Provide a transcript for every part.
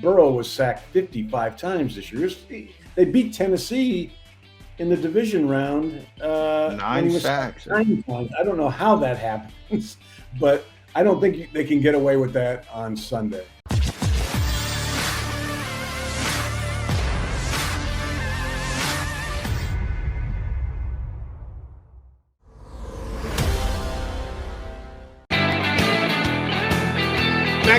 Burrow was sacked 55 times this year. They beat Tennessee in the division round when Nine he was sacks. 9 times. I don't know how that happens, but I don't think they can get away with that on Sunday.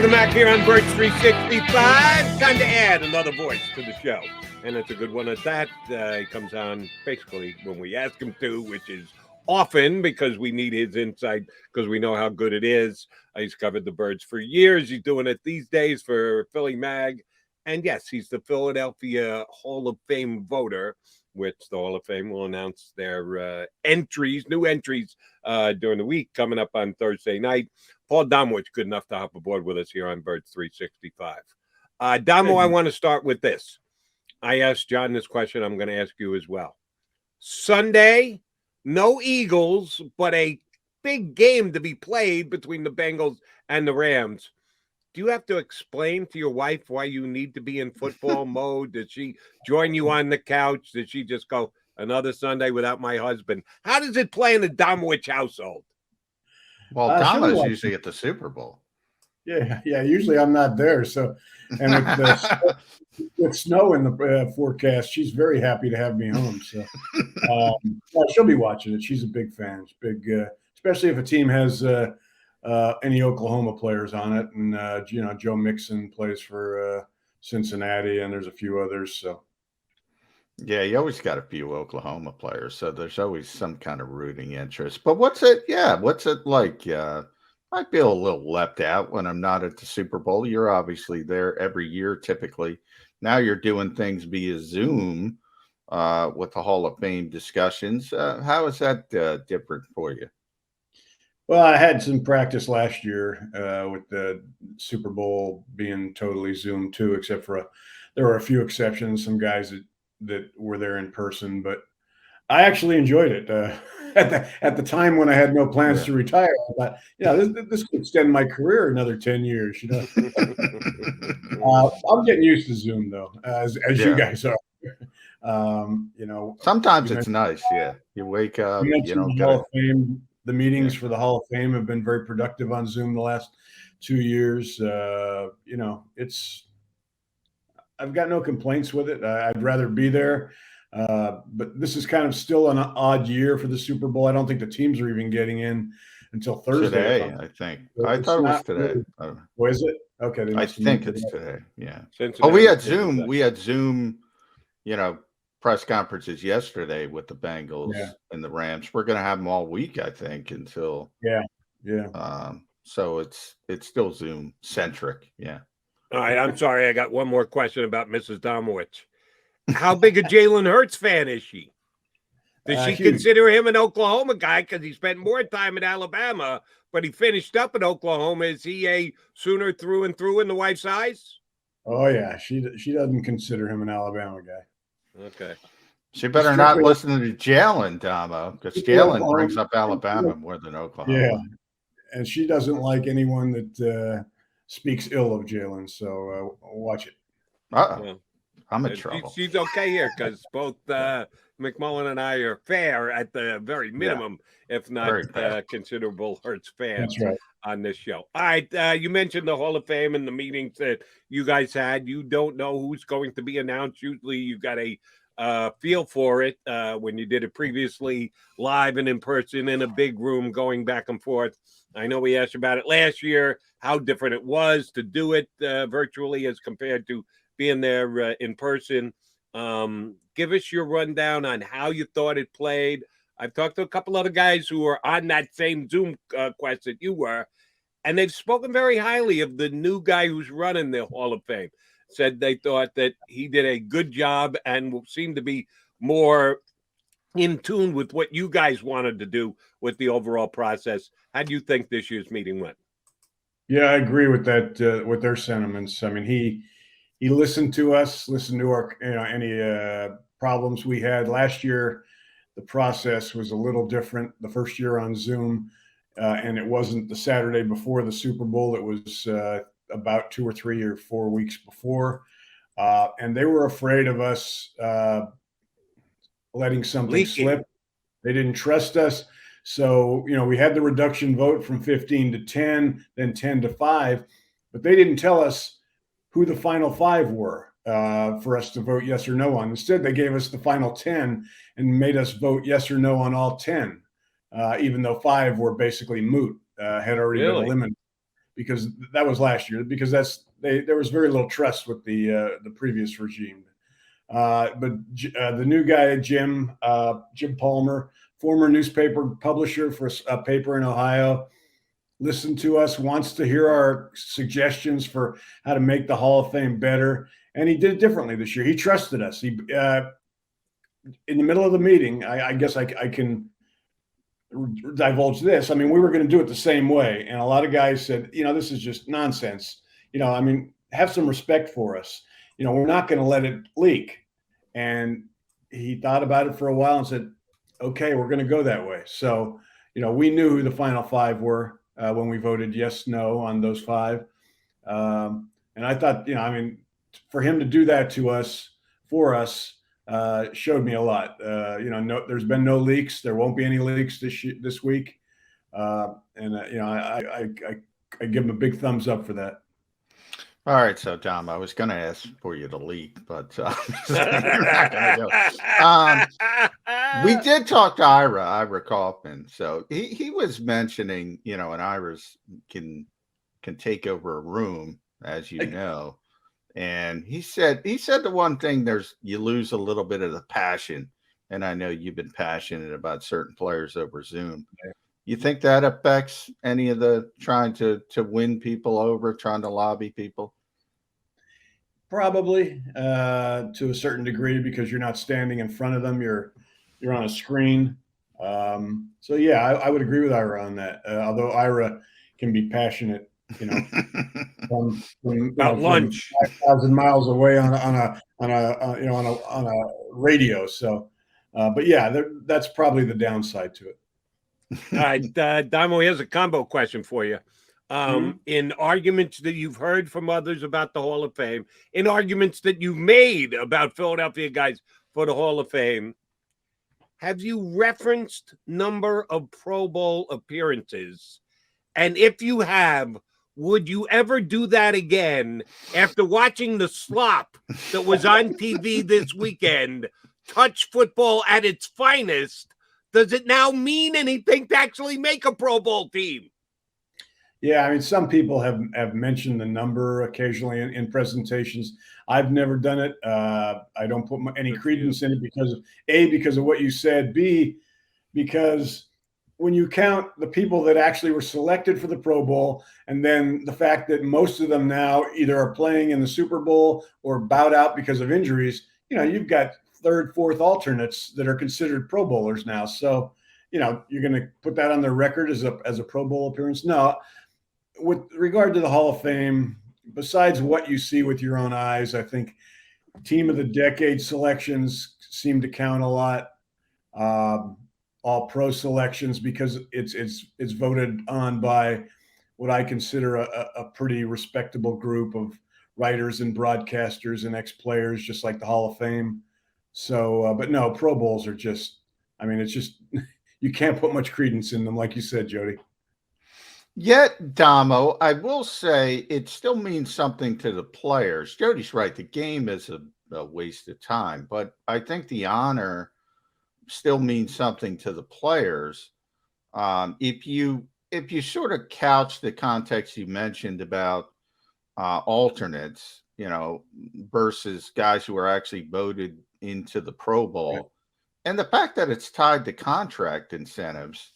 Mac here on Birch 365. Time to add another voice to the show. And it's a good one at that. He comes on basically when we ask him to, which is often because we need his insight because we know how good it is. He's covered the Birds for years. He's doing it these days for Philly Mag. And yes, he's the Philadelphia Hall of Fame voter, which the Hall of Fame will announce their new entries during the week coming up on Thursday night. Paul Domowitch, good enough to hop aboard with us here on Bird 365. Domo, I want to start with this. I asked John this question. I'm going to ask you as well. Sunday, no Eagles, but a big game to be played between the Bengals and the Rams. Do you have to explain to your wife why you need to be in football mode? Did she join you on the couch? Did she just go, another Sunday without my husband? How does it play in the Domowitch household? Well, Dama's usually at the Super Bowl. Yeah. Usually I'm not there. So, and with snow in the forecast, she's very happy to have me home. So, she'll be watching it. She's a big fan. It's big, especially if a team has any Oklahoma players on it, and Joe Mixon plays for Cincinnati, and there's a few others. So. Yeah, you always got a few Oklahoma players, so there's always some kind of rooting interest. But what's it like? I feel a little left out when I'm not at the Super Bowl. You're obviously there every year, typically. Now you're doing things via Zoom with the Hall of Fame discussions. How is that different for you? Well, I had some practice last year with the Super Bowl being totally Zoom too, except for there were a few exceptions, some guys that were there in person, but I actually enjoyed it. At the time when I had no plans to retire, I thought, this could extend my career another 10 years. I'm getting used to Zoom though, as you guys are. Sometimes it's nice. Yeah, you wake up. You don't get Hall of Fame. The meetings for the Hall of Fame have been very productive on Zoom the last 2 years. I've got no complaints with it. I'd rather be there. But this is kind of still an odd year for the Super Bowl. I don't think the teams are even getting in until Thursday. Today, I think. I thought it was today. Was it? Okay. I think it's today. Yeah. Cincinnati, we had Zoom. We had Zoom, press conferences yesterday with the Bengals and the Rams. We're going to have them all week, I think, until. Yeah. So it's still Zoom centric. Yeah. All right. I'm sorry. I got one more question about Mrs. Domowitch. How big a Jalen Hurts fan is she? Does she consider him an Oklahoma guy because he spent more time in Alabama, but he finished up in Oklahoma? Is he a Sooner through and through in the wife's eyes? Oh, yeah. She doesn't consider him an Alabama guy. Okay. She better not listen to Jalen, Damo, because Jalen brings up Alabama more than Oklahoma. Yeah. And she doesn't like anyone that speaks ill of Jalen. So watch it. Uh-oh. I'm in trouble. She's okay here because both McMullen and I are fair at the very minimum, if not considerable Hurts fans on this show. All right. You mentioned the Hall of Fame and the meetings that you guys had. You don't know who's going to be announced. Usually you got a feel for it when you did it previously live and in person in a big room going back and forth. I know we asked about it last year, how different it was to do it virtually as compared to being there in person. Give us your rundown on how you thought it played. I've talked to a couple other guys who were on that same Zoom quest that you were, and they've spoken very highly of the new guy who's running the Hall of Fame. Said they thought that he did a good job and seemed to be more in tune with what you guys wanted to do with the overall process. How do you think this year's meeting went? Yeah, I agree with that, with their sentiments. I mean, he listened to us, listened to our, any problems we had last year. The process was a little different the first year on Zoom, and it wasn't the Saturday before the Super Bowl. It was about 2 or 3 or 4 weeks before, and they were afraid of us letting something Leaking. slip. They didn't trust us. So, we had the reduction vote from 15 to 10, then 10 to 5, but they didn't tell us who the final 5 were for us to vote yes or no on. Instead, they gave us the final 10 and made us vote yes or no on all 10, even though 5 were basically moot, had already been eliminated, because that was last year, because there was very little trust with the previous regime. But the new guy, Jim Palmer, former newspaper publisher for a paper in Ohio, listened to us, wants to hear our suggestions for how to make the Hall of Fame better. And he did it differently this year. He trusted us. He, in the middle of the meeting, I guess I can divulge this. I mean, we were going to do it the same way. And a lot of guys said, this is just nonsense. Have some respect for us. We're not going to let it leak. And he thought about it for a while and said, okay, we're going to go that way. So, we knew who the final 5 were when we voted yes, no on those 5. And I thought, for him to do that to us, for us, showed me a lot. There's been no leaks. There won't be any leaks this week. I give him a big thumbs up for that. All right, so Tom, I was going to ask for you to leak, but you're not going to do. We did talk to Ira Kaufman. So he was mentioning, and Ira's can take over a room, as you know. And he said the one thing, you lose a little bit of the passion. And I know you've been passionate about certain players over Zoom. Yeah. You think that affects any of the trying to win people over, trying to lobby people? Probably to a certain degree, because you're not standing in front of them. You're on a screen. So yeah, I would agree with Ira on that. Although Ira can be passionate, from lunch 5,000 miles away on a radio. So, but yeah, that's probably the downside to it. All right, Damo, here's a combo question for you. In arguments that you've heard from others about the Hall of Fame, in arguments that you've made about Philadelphia guys for the Hall of Fame, have you referenced number of Pro Bowl appearances? And if you have, would you ever do that again after watching the slop that was on TV this weekend, touch football at its finest? Does it now mean anything to actually make a Pro Bowl team? Yeah, some people have mentioned the number occasionally in presentations. I've never done it. I don't put any credence in it because of what you said. B, because when you count the people that actually were selected for the Pro Bowl, and then the fact that most of them now either are playing in the Super Bowl or bowed out because of injuries, you've got third, fourth alternates that are considered Pro Bowlers now. So, you're going to put that on their record as a Pro Bowl appearance? No. With regard to the Hall of Fame, besides what you see with your own eyes, I think Team of the Decade selections seem to count a lot. All pro selections, because it's voted on by what I consider a pretty respectable group of writers and broadcasters and ex-players, just like the Hall of Fame. So, but no, Pro Bowls are just, it's just, you can't put much credence in them, like you said, Jody. Yet, Damo, I will say it still means something to the players. Jody's right. The game is a waste of time, but I think the honor still means something to the players. If you sort of couch the context you mentioned about alternates, versus guys who are actually voted into the Pro Bowl, right, and the fact that it's tied to contract incentives,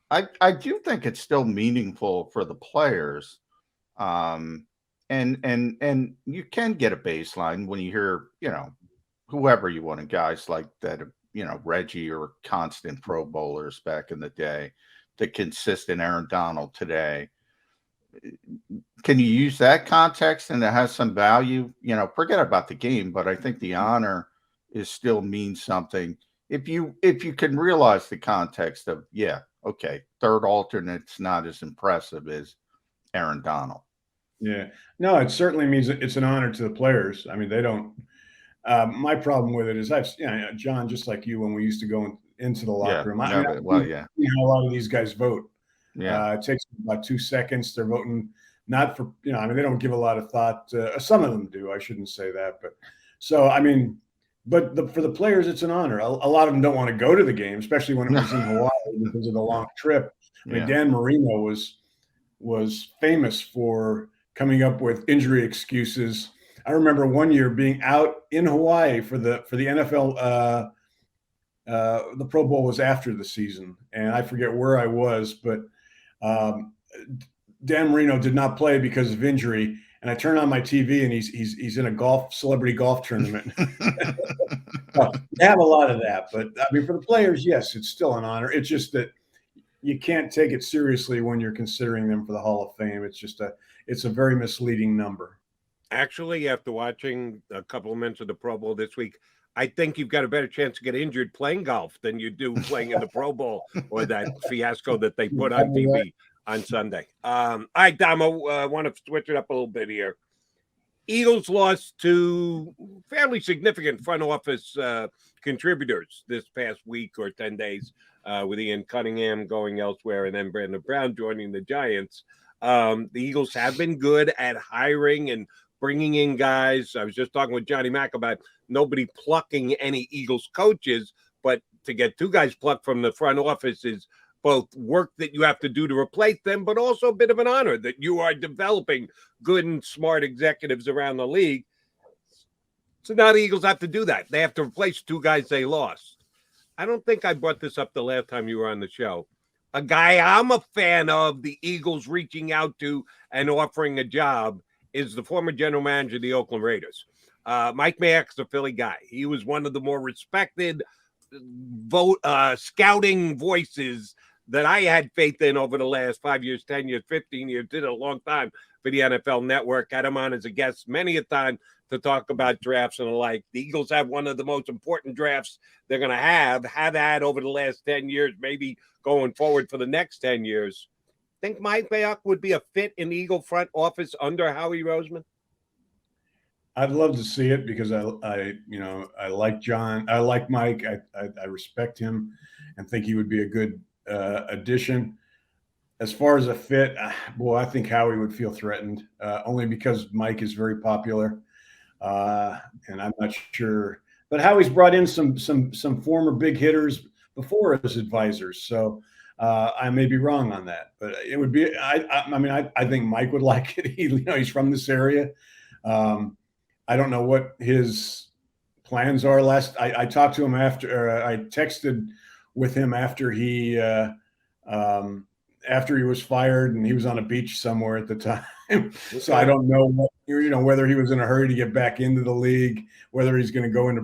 I do think it's still meaningful for the players. And you can get a baseline when you hear, whoever you want, guys like that, Reggie or constant Pro Bowlers back in the day, the consistent Aaron Donald today. Can you use that context and it has some value? Forget about the game, but I think the honor is still means something. If you can realize the context of, okay, third alternate's not as impressive as Aaron Donald. Yeah. No, it certainly means it's an honor to the players. I mean, they don't. My problem with it is John, just like you, when we used to go into the Yeah. locker room. I No, mean, but, I've well, yeah. seen how a lot of these guys vote. Yeah. It takes about 2 seconds. They're voting not for, I mean, they don't give a lot of thought. Some of them do. I shouldn't say that, but so I mean, but for the players, it's an honor. A lot of them don't want to go to the game, especially when it was in Hawaii because of the long trip. I mean, Yeah. Dan Marino was famous for coming up with injury excuses. I remember one year being out in Hawaii for the NFL. The Pro Bowl was after the season, and I forget where I was, but um, Dan Marino did not play because of injury. And I turn on my TV, and he's in a celebrity golf tournament. Well, you have a lot of that, but I mean, for the players, yes, it's still an honor. It's just that you can't take it seriously when you're considering them for the Hall of Fame. It's a very misleading number. Actually, after watching a couple of minutes of the Pro Bowl this week, I think you've got a better chance to get injured playing golf than you do playing in the Pro Bowl or that fiasco that they put on TV on Sunday. All right, Damo, I want to switch it up a little bit here. Eagles lost to fairly significant front office contributors this past week or 10 days with Ian Cunningham going elsewhere and then Brandon Brown joining the Giants. The Eagles have been good at hiring and bringing in guys. I was just talking with Johnny Mack about nobody plucking any Eagles coaches, but to get 2 guys plucked from the front office is both work that you have to do to replace them, but also a bit of an honor that you are developing good and smart executives around the league. So now the Eagles have to do that. They have to replace 2 guys they lost. I don't think I brought this up the last time you were on the show. A guy I'm a fan of the Eagles reaching out to and offering a job is the former general manager of the Oakland Raiders. Mike Mayock's a Philly guy. He was one of the more respected scouting voices that I had faith in over the last 5 years, 10 years, 15 years, did it a long time for the NFL Network. Had him on as a guest many a time to talk about drafts and the like. The Eagles have one of the most important drafts they're going to have had over the last 10 years, maybe going forward for the next 10 years. Think Mike Mayock would be a fit in the Eagle front office under Howie Roseman? I'd love to see it because I like John. I like Mike. I respect him and think he would be a good addition. As far as a fit, boy, I think Howie would feel threatened only because Mike is very popular, and I'm not sure. But Howie's brought in some former big hitters before as advisors, so I may be wrong on that. But it would be. I think Mike would like it. He's from this area. I don't know what his plans are. I talked to him I texted with him after he was fired, and he was on a beach somewhere at the time. Okay. So I don't know whether he was in a hurry to get back into the league, whether he's going to go into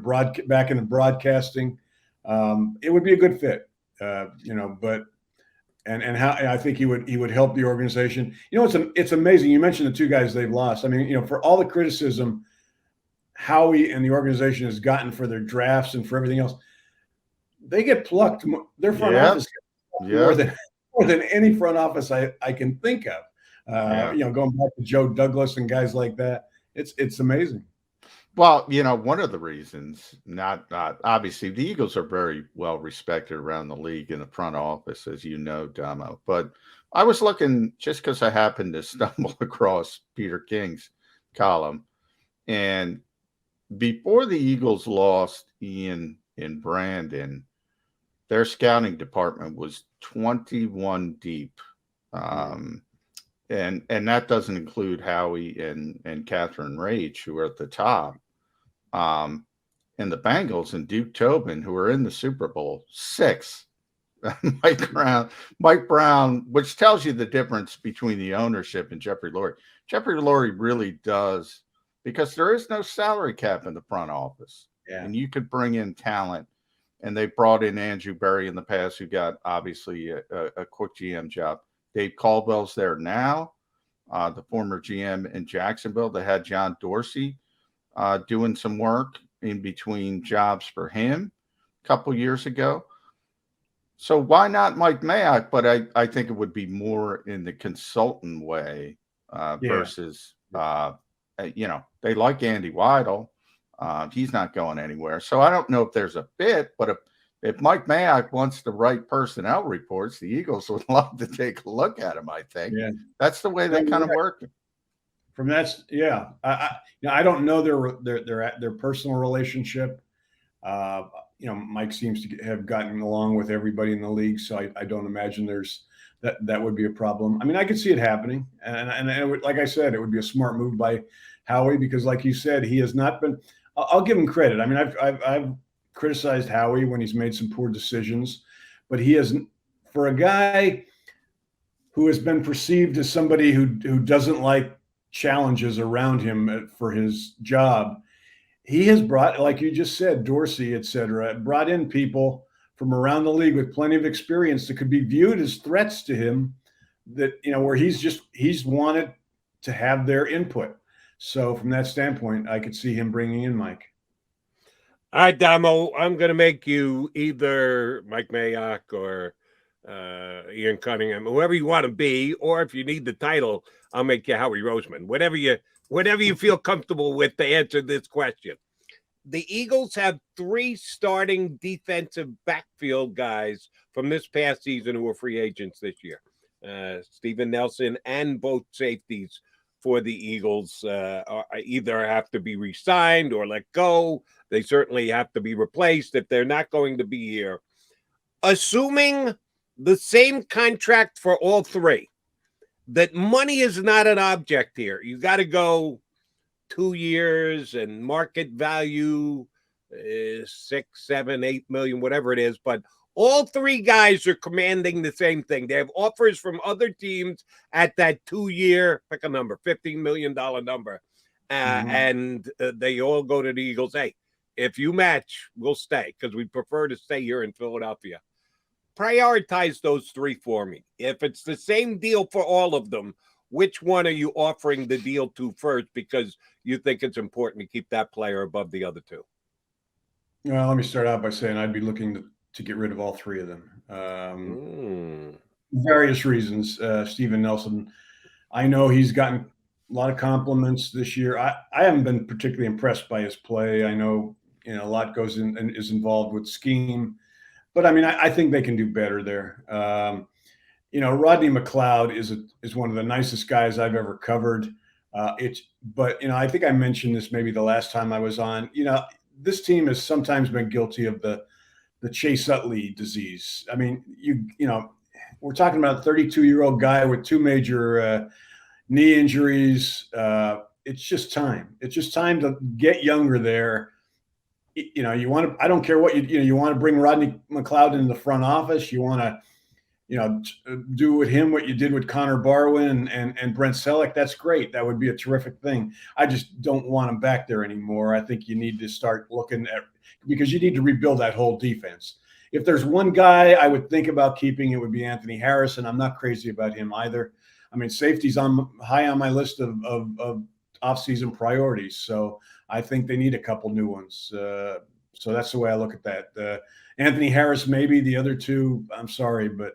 back into broadcasting. It would be a good fit, but and how I think he would help the organization. It's amazing. You mentioned the 2 guys they've lost. I mean, for all the criticism Howie and the organization has gotten for their drafts and for everything else, they get plucked. Their front office more than any front office I can think of. Going back to Joe Douglas and guys like that, it's amazing. Well, one of the reasons, not obviously, the Eagles are very well respected around the league in the front office, as you know, Damo. But I was looking just because I happened to stumble across Peter King's column, and before the Eagles lost Ian and Brandon, their scouting department was 21 deep. And that doesn't include Howie and Catherine Rach, who are at the top. And the Bengals and Duke Tobin, who are in the Super Bowl, 6. Mike Brown, which tells you the difference between the ownership and Jeffrey Lurie. Jeffrey Lurie really does, because there is no salary cap in the front office. Yeah. And you could bring in talent. And they brought in Andrew Berry in the past, who got obviously a quick GM job. Dave Caldwell's there now, the former GM in Jacksonville. They had John Dorsey doing some work in between jobs for him a couple years ago. So why not Mike Mayock? But I think it would be more in the consultant way versus, they like Andy Weidel. He's not going anywhere. So I don't know if there's a fit, but if Mike Mayock wants to write personnel reports, the Eagles would love to take a look at him, I think. Yeah. That's the way they kind of work. From that, yeah. I don't know their personal relationship. Mike seems to have gotten along with everybody in the league, so I don't imagine that would be a problem. I mean, I could see it happening, and it would, like I said, it would be a smart move by Howie because, like you said, he has not been. I'll give him credit. I mean, I've criticized Howie when he's made some poor decisions, but he has, for a guy who has been perceived as somebody who doesn't like challenges around him for his job. He has brought, like you just said, Dorsey, et cetera, brought in people from around the league with plenty of experience that could be viewed as threats to him that, where he's wanted to have their input. So from that standpoint, I could see him bringing in Mike. All right, Damo, I'm going to make you either Mike Mayock or Ian Cunningham, whoever you want to be, or if you need the title, I'll make you Howie Roseman. Whatever you feel comfortable with to answer this question. The Eagles have 3 starting defensive backfield guys from this past season who are free agents this year. Steven Nelson and both safeties for the Eagles either have to be re-signed or let go. They certainly have to be replaced if they're not going to be here. Assuming the same contract for all 3, that money is not an object here. You got to go 2 years and market value is 6, 7, 8 million, whatever it is. But all 3 guys are commanding the same thing. They have offers from other teams at that 2-year, pick a number, $15 million number. And they all go to the Eagles. Hey, if you match, we'll stay because we prefer to stay here in Philadelphia. Prioritize those 3 for me. If it's the same deal for all of them, which one are you offering the deal to first because you think it's important to keep that player above the other 2? Well, let me start out by saying I'd be looking to get rid of all 3 of them. Various reasons. Steven Nelson, I know he's gotten a lot of compliments this year. I haven't been particularly impressed by his play. I know, a lot goes in and is involved with scheme. But I mean, I think they can do better there. Rodney McLeod is one of the nicest guys I've ever covered. But I think I mentioned this maybe the last time I was on. This team has sometimes been guilty of the Chase Utley disease. I mean, we're talking about a 32-year-old guy with 2 major knee injuries. It's just time. It's just time to get younger there. You want to, I don't care what you want to bring Rodney McLeod into the front office. You want to, do with him what you did with Connor Barwin and Brent Selleck. That's great. That would be a terrific thing. I just don't want him back there anymore. I think you need to start looking at, because you need to rebuild that whole defense. If there's one guy I would think about keeping, it would be Anthony Harris, and I'm not crazy about him either. I mean, safety's high on my list of offseason priorities. So I think they need a couple new ones. So that's the way I look at that. Anthony Harris, maybe. The other 2, I'm sorry, but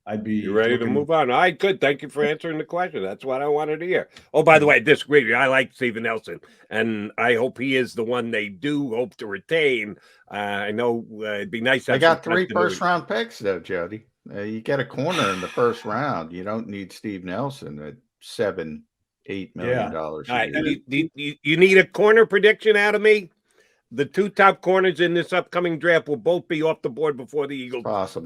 I'd be. You ready to move on? All right, good. Thank you for answering the question. That's what I wanted to hear. Oh, by the way, I disagree with you. I like Steven Nelson, and I hope he is the one they do hope to retain. I know it'd be nice. I got 3 first-round picks, though, Jody. You get a corner in the first round. You don't need Steve Nelson at $7, $8 million. Right. You need a corner prediction out of me? The 2 top corners in this upcoming draft will both be off the board before the Eagles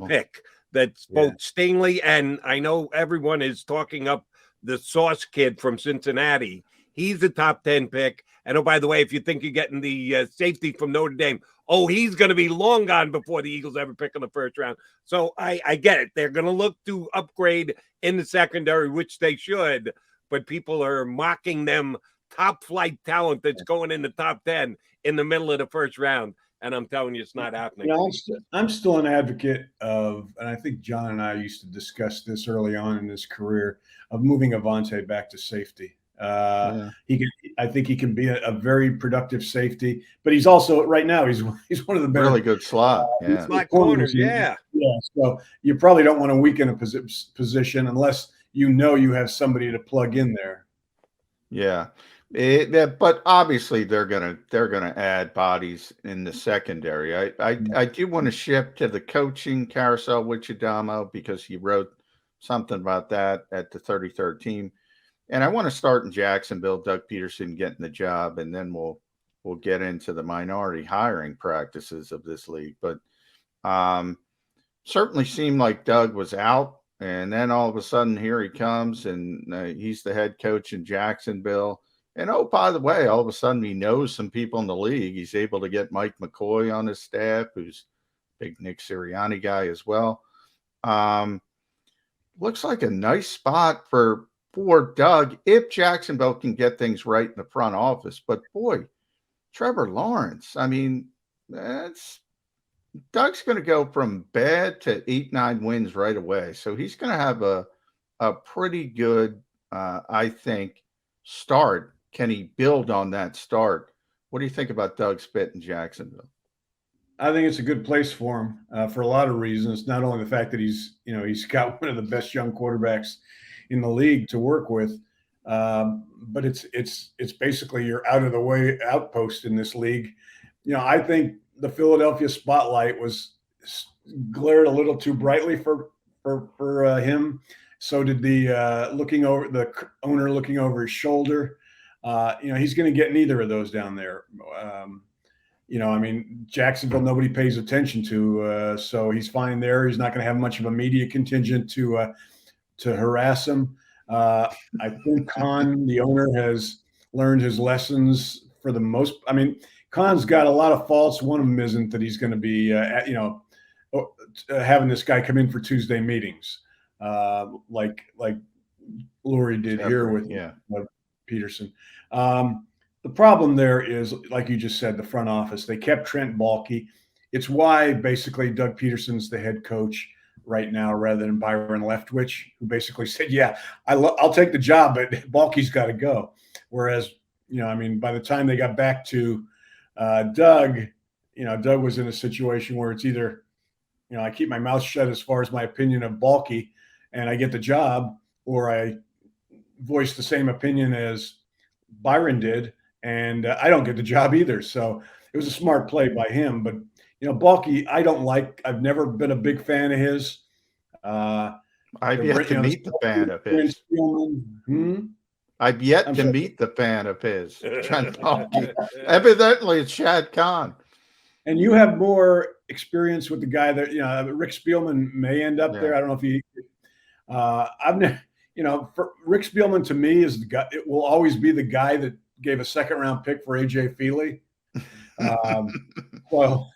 pick. That's both Stingley, and I know everyone is talking up the Sauce kid from Cincinnati. He's a top 10 pick. And, oh, by the way, if you think you're getting the safety from Notre Dame, he's going to be long gone before the Eagles ever pick in the first round. So I get it. They're going to look to upgrade in the secondary, which they should, but people are mocking them top flight talent that's going in the top 10 in the middle of the first round. And I'm telling you, it's not happening. I'm still an advocate of, and I think John and I used to discuss this early on in his career, of moving Avonte back to safety. I think he can be a very productive safety, but he's also right now he's one of the better, really good slot. Slot corners. Yeah. So you probably don't want to weaken a position unless you have somebody to plug in there. Yeah. But obviously they're gonna add bodies in the secondary. I do want to shift to the coaching carousel with you, Damo, because you wrote something about that at the 33rd team. And I want to start in Jacksonville, Doug Peterson getting the job, and then we'll get into the minority hiring practices of this league. But certainly seemed like Doug was out, and then all of a sudden here he comes, and he's the head coach in Jacksonville. And oh, by the way, all of a sudden he knows some people in the league. He's able to get Mike McCoy on his staff, who's a big Nick Sirianni guy as well. Looks like a nice spot for Doug if Jacksonville can get things right in the front office. But boy, Trevor Lawrence, I mean, Doug's going to go from bad to 8-9 wins right away. So he's going to have a pretty good, I think, start. Can he build on that start? What do you think about Doug's fit in Jacksonville? I think it's a good place for him for a lot of reasons. Not only the fact that he's got one of the best young quarterbacks in the league to work with, but it's basically your out of the way outpost in this league. I think the Philadelphia spotlight was glared a little too brightly for him. So did the owner looking over his shoulder. He's going to get neither of those down there. Jacksonville, nobody pays attention to, so he's fine there. He's not going to have much of a media contingent to harass him. I think Khan, the owner, has learned his lessons for the most. I mean, Khan's got a lot of faults. One of them isn't that he's going to be, having this guy come in for Tuesday meetings, like Lurie did here with Peterson. The problem there is, like you just said, the front office. They kept Trent Baalke. It's why basically Doug Peterson's the head coach right now rather than Byron Leftwich, who basically said, yeah, I'll take the job, but Baalke's got to go. Whereas, by the time they got back to Doug, Doug was in a situation where it's either, I keep my mouth shut as far as my opinion of Baalke and I get the job, or I voice the same opinion as Byron did and I don't get the job either. So it was a smart play by him. But, Baalke, I don't like. I've never been a big fan of his. I've yet to meet the fan of his. I've yet to meet the fan of his. Trent Baalke. Evidently, it's Shad Khan. And you have more experience with the guy that, Rick Spielman may end up there. I don't know if he I've never, for Rick Spielman to me is the guy. It will always be the guy that gave a second-round pick for AJ Feely. Well,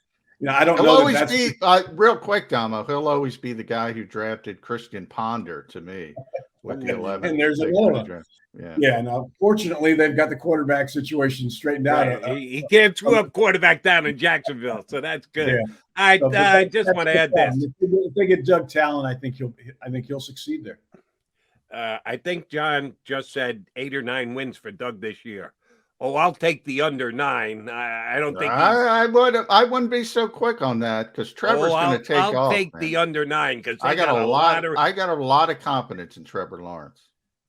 I don't know. Always be real quick, Damo. He'll always be the guy who drafted Christian Ponder to me with the 11th. And there's another one. Yeah. Now, fortunately, they've got the quarterback situation straighted out. He can't screw up quarterback down in Jacksonville, so that's good. Yeah. I just want to add this. If they get Doug Talon, I think he'll succeed there. I think John just said 8 or 9 wins for Doug this year. Oh, I'll take the under 9. I don't think I wouldn't be so quick on that because Trevor's going to take off. I'll take the under 9 because I got a lot of confidence in Trevor Lawrence.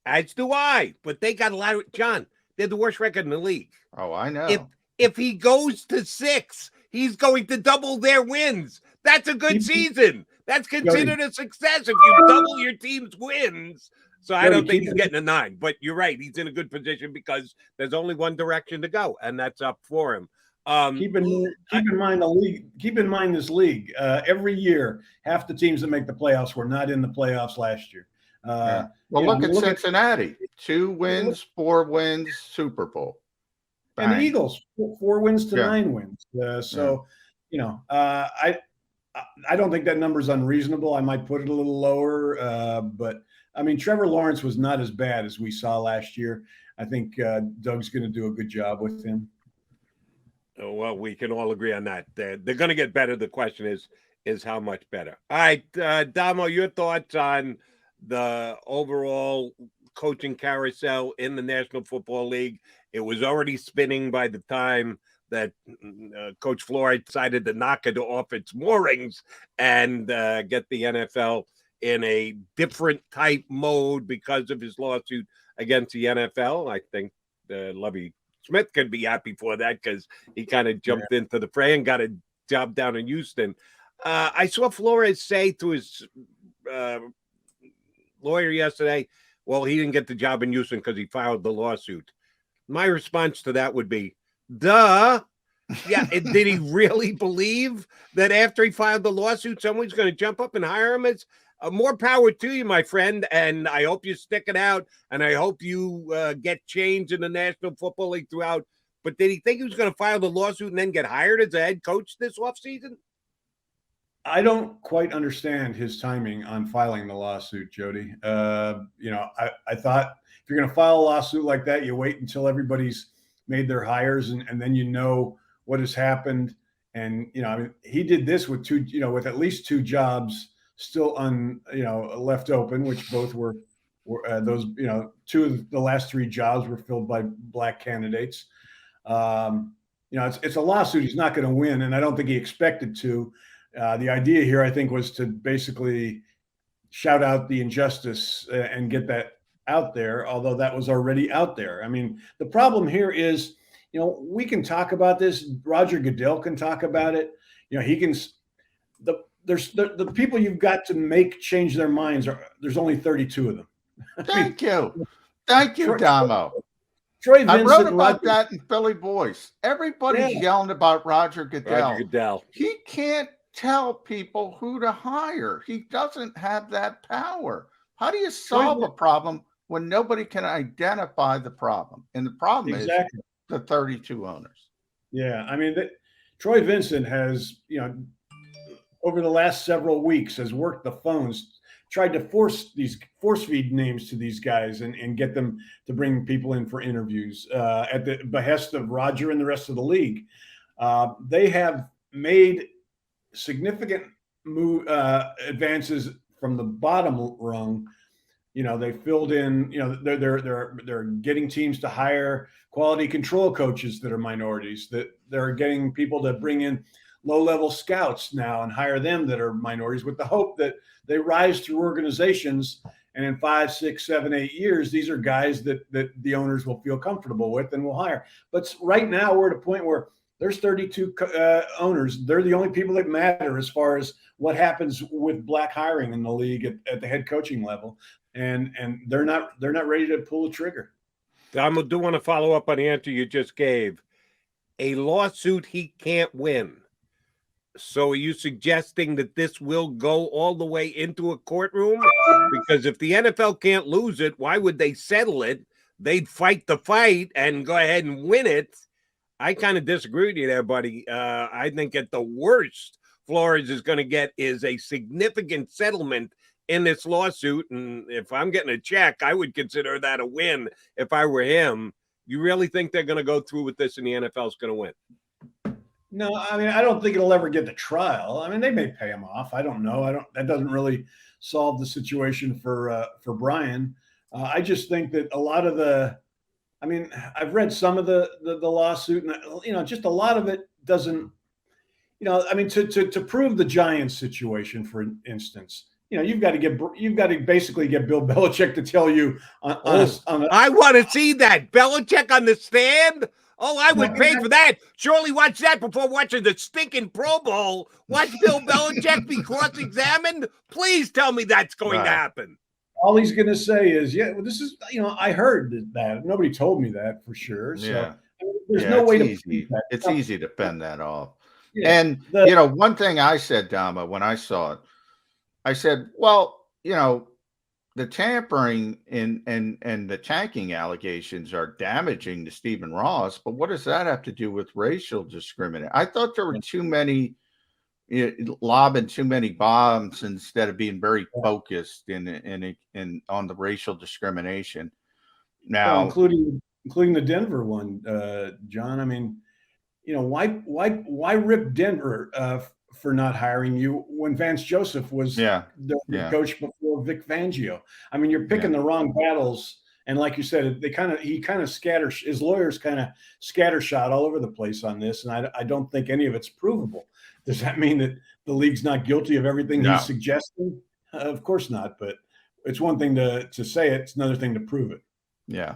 As do I, but they got a lot of John. They're the worst record in the league. Oh, I know. If he goes to 6, he's going to double their wins. That's a good season. That's considered a success if you double your team's wins. So I don't think he's getting a 9, but you're right. He's in a good position because there's only one direction to go, and that's up for him. Keep in mind the league. Keep in mind this league. Every year, half the teams that make the playoffs were not in the playoffs last year. Well, look at Cincinnati: 2 wins, 4 wins, Super Bowl. Bang. And the Eagles, 4 wins to 9 wins. I don't think that number is unreasonable. I might put it a little lower, but I mean, Trevor Lawrence was not as bad as we saw last year. I think Doug's going to do a good job with him. Oh, well, we can all agree on that. They're going to get better. The question is how much better. All right, Damo, your thoughts on the overall coaching carousel in the National Football League? It was already spinning by the time that Coach Floyd decided to knock it off its moorings and get the NFL in a different type mode because of his lawsuit against the NFL. I think Lovie Smith could be happy for that because he kind of jumped into the fray and got a job down in Houston. I saw Flores say to his lawyer yesterday, well, he didn't get the job in Houston because he filed the lawsuit. My response to that would be, duh. Yeah, did he really believe that after he filed the lawsuit, someone's going to jump up and hire him? It's more power to you, my friend, and I hope you stick it out, and I hope you get change in the National Football League throughout. But did he think he was going to file the lawsuit and then get hired as a head coach this offseason? I don't quite understand his timing on filing the lawsuit, Jody. I thought if you're going to file a lawsuit like that, you wait until everybody's made their hires and then you know what has happened. And, he did this with with at least 2 jobs still left open, which both were those, 2 of the last 3 jobs were filled by black candidates. It's a lawsuit he's not going to win, and I don't think he expected to. The idea here, I think, was to basically shout out the injustice and get that out there, although that was already out there. I mean, the problem here is, we can talk about this. Roger Goodell can talk about it. He can. The people you've got to change their minds there's only 32 of them. Thank you, Domo. Troy Vincent, I wrote about that in Philly Voice. Everybody's yelling about Roger Goodell. He can't tell people who to hire. He doesn't have that power. How do you solve a problem when nobody can identify the problem? And the problem is the 32 owners. Yeah, I mean, Troy Vincent has, over the last several weeks, has worked the phones, tried to force feed names to these guys and get them to bring people in for interviews at the behest of Roger and the rest of the league. They have made significant advances from the bottom rung. They filled in. They're getting teams to hire quality control coaches that are minorities. That they're getting people to bring in low-level scouts now and hire them that are minorities, with the hope that they rise through organizations. And in 5, 6, 7, 8 years, these are guys that the owners will feel comfortable with and will hire. But right now, we're at a point where there's 32 owners. They're the only people that matter as far as what happens with black hiring in the league at the head coaching level, and they're not ready to pull the trigger. I do want to follow up on the answer you just gave. A lawsuit he can't win. So are you suggesting that this will go all the way into a courtroom? Because if the NFL can't lose it, why would they settle it? They'd fight the fight and go ahead and win it. I kind of disagree with you there, buddy. I think at the worst Flores is going to get is a significant settlement in this lawsuit. And if I'm getting a check, I would consider that a win if I were him. You really think they're going to go through with this and the NFL is going to win? No, I mean, I don't think it'll ever get to trial. I mean, they may pay him off. I don't know. That doesn't really solve the situation for Brian. I just think that a lot of I've read some of the lawsuit, and just a lot of it doesn't. To prove the Giants situation, for instance, you've got to basically get Bill Belichick to tell you. I want to see that Belichick on the stand. Oh, I would pay for that. Surely watch that before watching the stinking Pro Bowl. Watch Bill Belichick be cross-examined. Please tell me that's going to happen. All he's going to say is, this is, I heard that. Nobody told me that for sure. So there's no way to prove that. It's easy to fend that off. Yeah. And, one thing I said, Dama, when I saw it, I said, well, the tampering and the tanking allegations are damaging to Stephen Ross, but what does that have to do with racial discrimination? I thought there were too many, lobbing too many bombs instead of being very focused in on the racial discrimination. Now, including the Denver one, John. I mean, why rip Denver for not hiring you when Vance Joseph was the coach before Vic Fangio? I mean, you're picking the wrong battles. And like you said, his lawyers kind of scattershot all over the place on this. And I don't think any of it's provable. Does that mean that the league's not guilty of everything he's suggesting? Of course not, but it's one thing to say it. It's another thing to prove it. Yeah.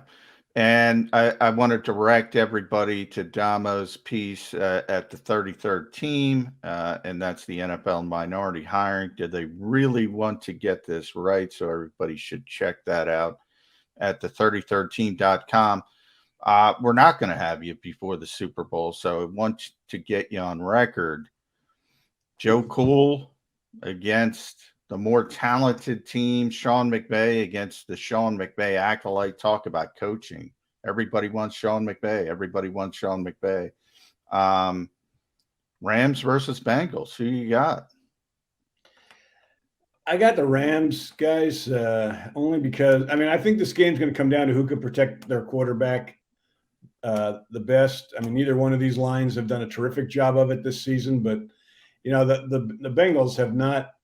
And I want to direct everybody to Damo's piece at the 33rd team, and that's the NFL minority hiring. Did they really want to get this right? So everybody should check that out at the 33rdteam.com. We're not going to have you before the Super Bowl, so I want to get you on record. Joe Cool against the more talented team, Sean McVay against the Sean McVay acolyte. Talk about coaching. Everybody wants Sean McVay. Everybody wants Sean McVay. Rams versus Bengals. Who you got? I got the Rams, guys, only because, I think this game's going to come down to who could protect their quarterback the best. Neither one of these lines have done a terrific job of it this season, but, the Bengals have not –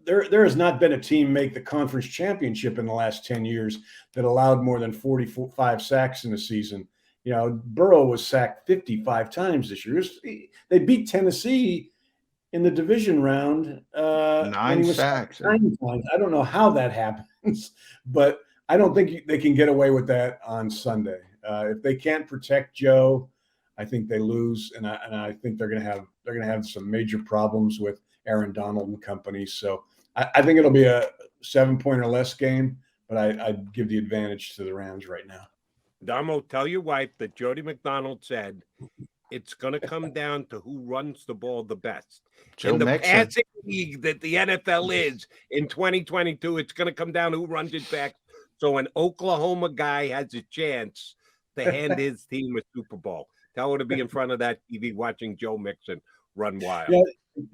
there has not been a team make the conference championship in the last 10 years that allowed more than 45 sacks in a season. Burrow was sacked 55 times this year. They beat Tennessee in the division round. 9 sacks. 9 times. I don't know how that happens, but I don't think they can get away with that on Sunday. If they can't protect Joe, I think they lose, and I think they're going to have some major problems with Aaron Donald and company. So I think it'll be a 7-point or less game, but I'd give the advantage to the Rams right now. Damo, tell your wife that Jody McDonald said it's going to come down to who runs the ball the best. In the passing league that the NFL is in 2022, it's going to come down to who runs it back. So an Oklahoma guy has a chance to hand his team a Super Bowl. Tell her to be in front of that TV watching Joe Mixon run wild. Yeah,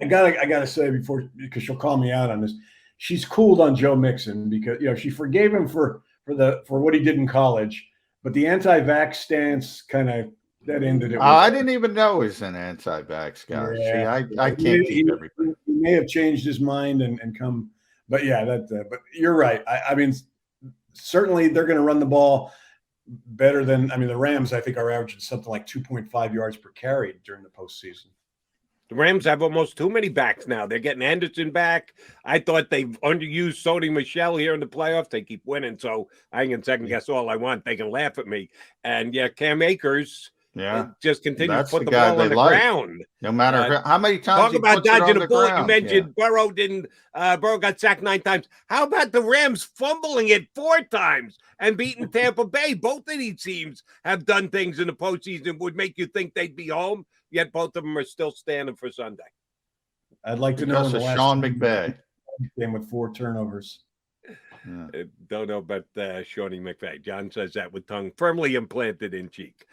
I gotta say because she'll call me out on this. She's cooled on Joe Mixon because she forgave him for what he did in college, but the anti-vax stance kind of that ended it. I didn't even know he's an anti-vax guy. Yeah. See, I can't keep everything. He may have changed his mind and come, but yeah, but you're right. Certainly they're going to run the ball better than the Rams. I think are averaging something like 2.5 yards per carry during the postseason. The Rams have almost too many backs now. They're getting Anderson back. I thought they've underused Sony Michel here in the playoffs. They keep winning, so I can second guess all I want. They can laugh at me. And Cam Akers just continues to put the ball on the ground. No matter how many times talk about dodging a bullet. You mentioned Burrow Burrow got sacked 9 times. How about the Rams fumbling it 4 times and beating Tampa Bay? Both of these teams have done things in the postseason would make you think they'd be home. Yet both of them are still standing for Sunday. I'd like to know the last Sean McVay game with 4 turnovers. Yeah. Don't know about Shawnee McVay. John says that with tongue firmly implanted in cheek.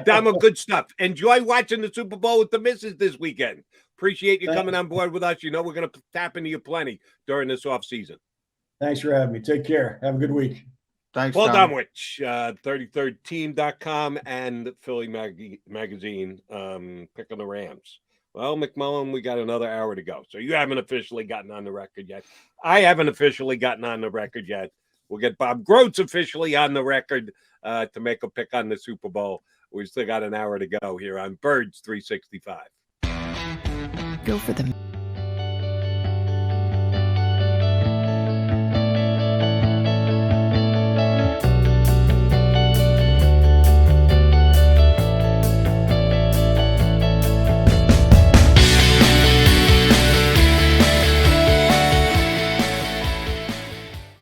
Damo, good stuff. Enjoy watching the Super Bowl with the missus this weekend. Appreciate you coming on board with us. We're going to tap into you plenty during this off season. Thanks for having me. Take care. Have a good week. Thanks, Well, Domowitch, 33rdteam.com and Philly Magazine picking the Rams. Well, McMullen, we got another hour to go. So you haven't officially gotten on the record yet. I haven't officially gotten on the record yet. We'll get Bob Groats officially on the record to make a pick on the Super Bowl. We still got an hour to go here on Birds 365. Go for the